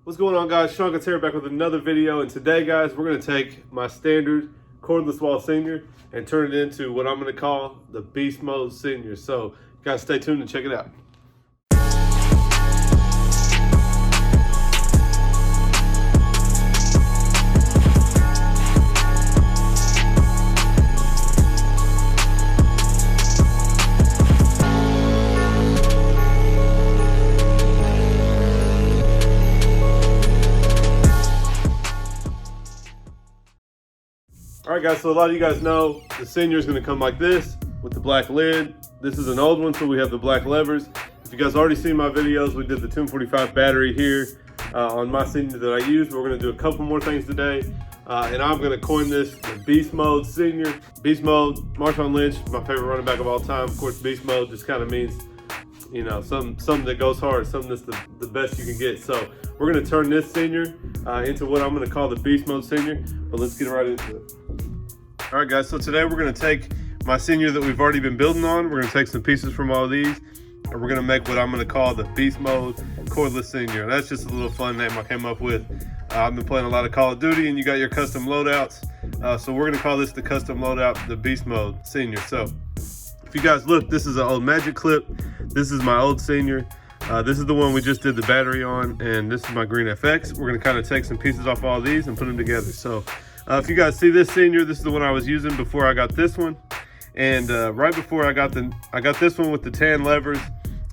What's going on, guys? Seancutshair back with another video, and today, guys, we're going to take my standard cordless Wahl Senior and turn it into what I'm going to call the Beast Mode Senior. So, guys, stay tuned and check it out. Alright guys, so a lot of you guys know the Senior is going to come like this with the black lid. This is an old one, so we have the black levers. If you guys already seen my videos, we did the Tomb45 battery here on my Senior that I used. We're going to do a couple more things today, and I'm going to coin this the Beast Mode Senior. Beast Mode, Marshawn Lynch, my favorite running back of all time. Of course, Beast Mode just kind of means, you know, something that goes hard, something that's the best you can get. So we're going to turn this Senior into what I'm going to call the Beast Mode Senior, but let's get right into it. All right, guys, so today we're going to take my Senior that we've already been building on. We're going to take some pieces from all these, and we're going to make what I'm going to call the Beast Mode Cordless Senior. That's just a little fun name I came up with. I've been playing a lot of Call of Duty, and you got your custom loadouts. So we're going to call this the custom loadout, the Beast Mode Senior. So if you guys look, this is an old magic clip. This is my old Senior. This is the one we just did the battery on, and this is my green FX. We're going to kind of take some pieces off all these and put them together. So if you guys see this Senior, this is the one I was using before I got this one. And right before I got this one with the tan levers,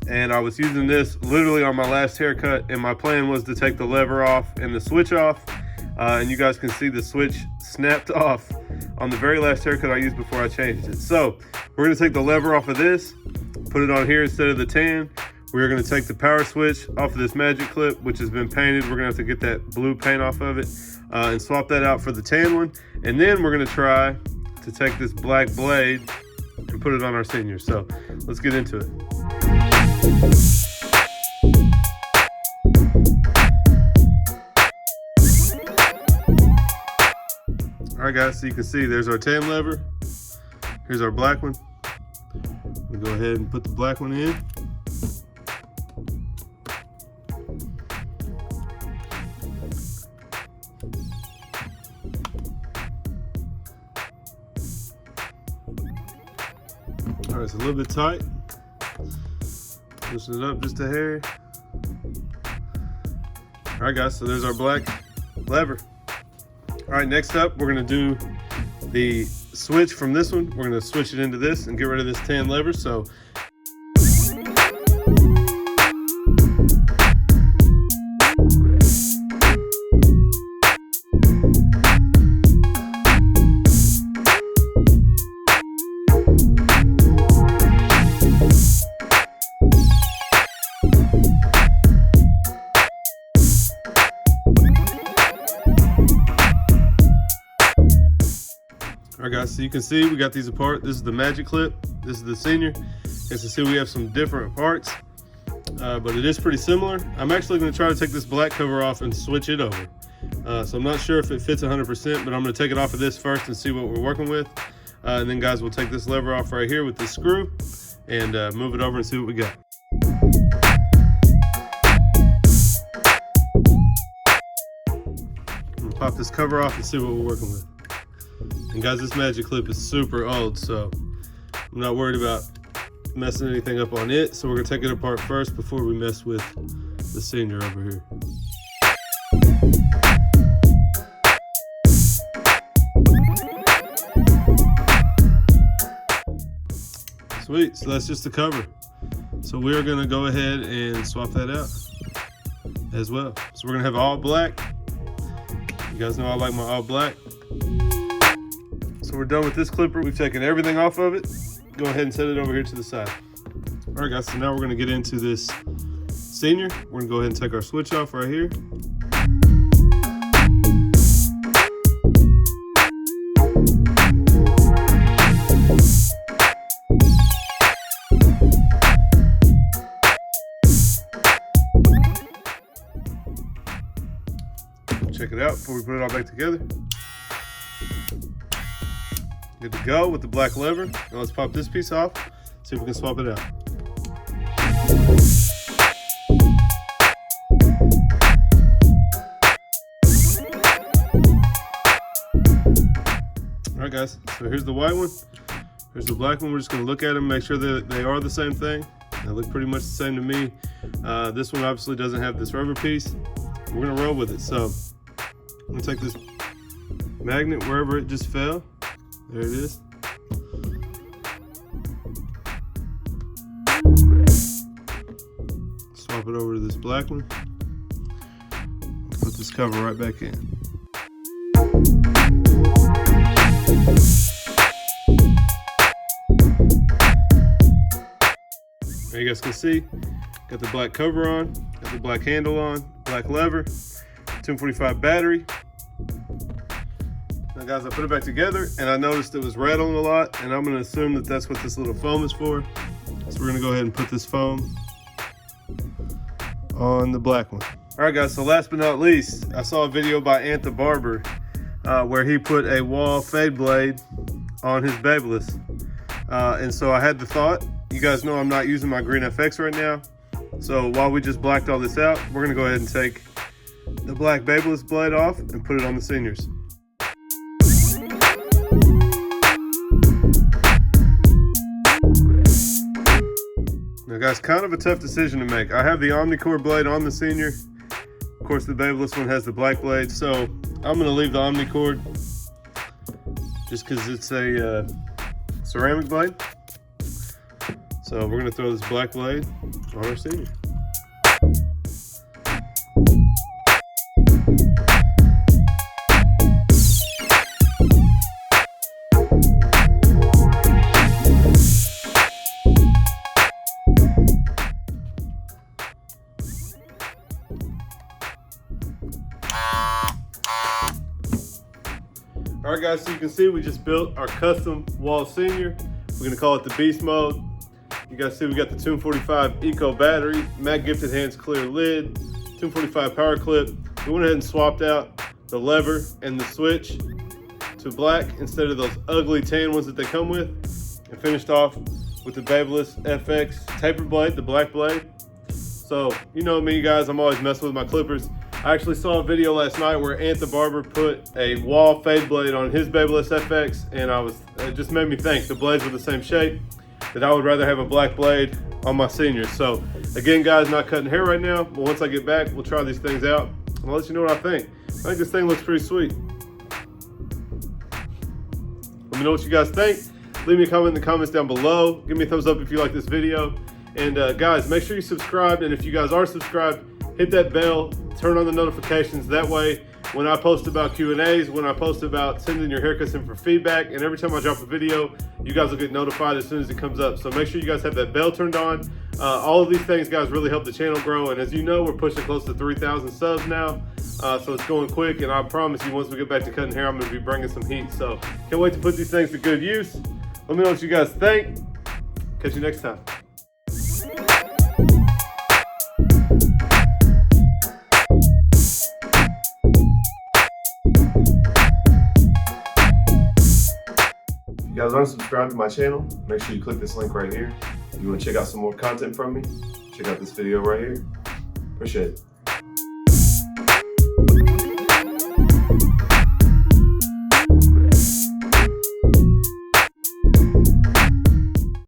and I was using this literally on my last haircut, and my plan was to take the lever off and the switch off. And you guys can see the switch snapped off on the very last haircut I used before I changed it. So we're going to take the lever off of this, put it on here instead of the tan. We're going to take the power switch off of this magic clip, which has been painted. We're going to have to get that blue paint off of it and swap that out for the tan one. And then we're going to try to take this black blade and put it on our Senior. So let's get into it. All right, guys, so you can see there's our tan lever. Here's our black one. We'll go ahead and put the black one in. All right, it's a little bit tight. Loosen it up just a hair. All right, guys, so there's our black lever. All right, next up, we're gonna do the switch from this one. We're gonna switch it into this and get rid of this tan lever. So all right, guys, so you can see we got these apart. This is the magic clip. This is the Senior. As you see, we have some different parts, but it is pretty similar. I'm actually going to try to take this black cover off and switch it over. So I'm not sure if it fits 100%, but I'm going to take it off of this first and see what we're working with. And then, guys, we'll take this lever off right here with this screw and move it over and see what we got. I'm going to pop this cover off and see what we're working with. And guys, this magic clip is super old, so I'm not worried about messing anything up on it. So we're gonna take it apart first before we mess with the Senior over here. Sweet, so that's just the cover. So we're gonna go ahead and swap that out as well. So we're gonna have all black. You guys know I like my all black. So we're done with this clipper. We've taken everything off of it. Go ahead and set it over here to the side. All right, guys, so now we're gonna get into this Senior. We're gonna go ahead and take our switch off right here. Check it out before we put it all back together. Good to go with the black lever. Now let's pop this piece off, see if we can swap it out. right, guys, so here's the white one. Here's the black one. We're just gonna look at them, make sure that they are the same thing. They look pretty much the same to me. This one obviously doesn't have this rubber piece. We're gonna roll with it. So I'm gonna take this magnet wherever it just fell. There it is. Swap it over to this black one. Put this cover right back in. There you guys can see, got the black cover on, got the black handle on, black lever, Tomb45 battery. Now guys, I put it back together and I noticed it was rattling a lot, and I'm gonna assume that that's what this little foam is for. So we're gonna go ahead and put this foam on the black one. All right guys, so last but not least, I saw a video by Ant the Barber where he put a Wahl fade blade on his Babyliss. And so I had the thought, you guys know I'm not using my green FX right now. So while we just blacked all this out, we're gonna go ahead and take the black Babyliss blade off and put it on the Seniors. Now guys, kind of a tough decision to make. I have the Omnicore blade on the Senior. Of course, the Babyliss one has the black blade, so I'm gonna leave the Omnicore just because it's a ceramic blade. So we're gonna throw this black blade on our Senior. All right guys, so you can see we just built our custom Wahl Senior. We're gonna call it the Beast Mode. You guys see we got the Tomb45 Eco battery, Matt Gifted Hands clear lid, Tomb45 power clip. We went ahead and swapped out the lever and the switch to black instead of those ugly tan ones that they come with, and finished off with the Babyliss FX taper blade, the black blade. So you know me guys, I'm always messing with my clippers. I actually saw a video last night where Ant the Barber put a Wahl fade blade on his Babyliss FX, and it just made me think, the blades were the same shape, that I would rather have a black blade on my Seniors. So again guys, not cutting hair right now, but once I get back, we'll try these things out and I'll let you know what I think. I think this thing looks pretty sweet. Let me know what you guys think. Leave me a comment in the comments down below. Give me a thumbs up if you like this video. And guys, make sure you subscribe, and if you guys are subscribed, hit that bell, turn on the notifications. That way, when I post about Q&As, when I post about sending your haircuts in for feedback, and every time I drop a video, you guys will get notified as soon as it comes up. So make sure you guys have that bell turned on. All of these things, guys, really help the channel grow. And as you know, we're pushing close to 3,000 subs now. So it's going quick, and I promise you, once we get back to cutting hair, I'm gonna be bringing some heat. So can't wait to put these things to good use. Let me know what you guys think. Catch you next time. If you guys aren't subscribed to my channel, make sure you click this link right here. If you want to check out some more content from me, check out this video right here. Appreciate it.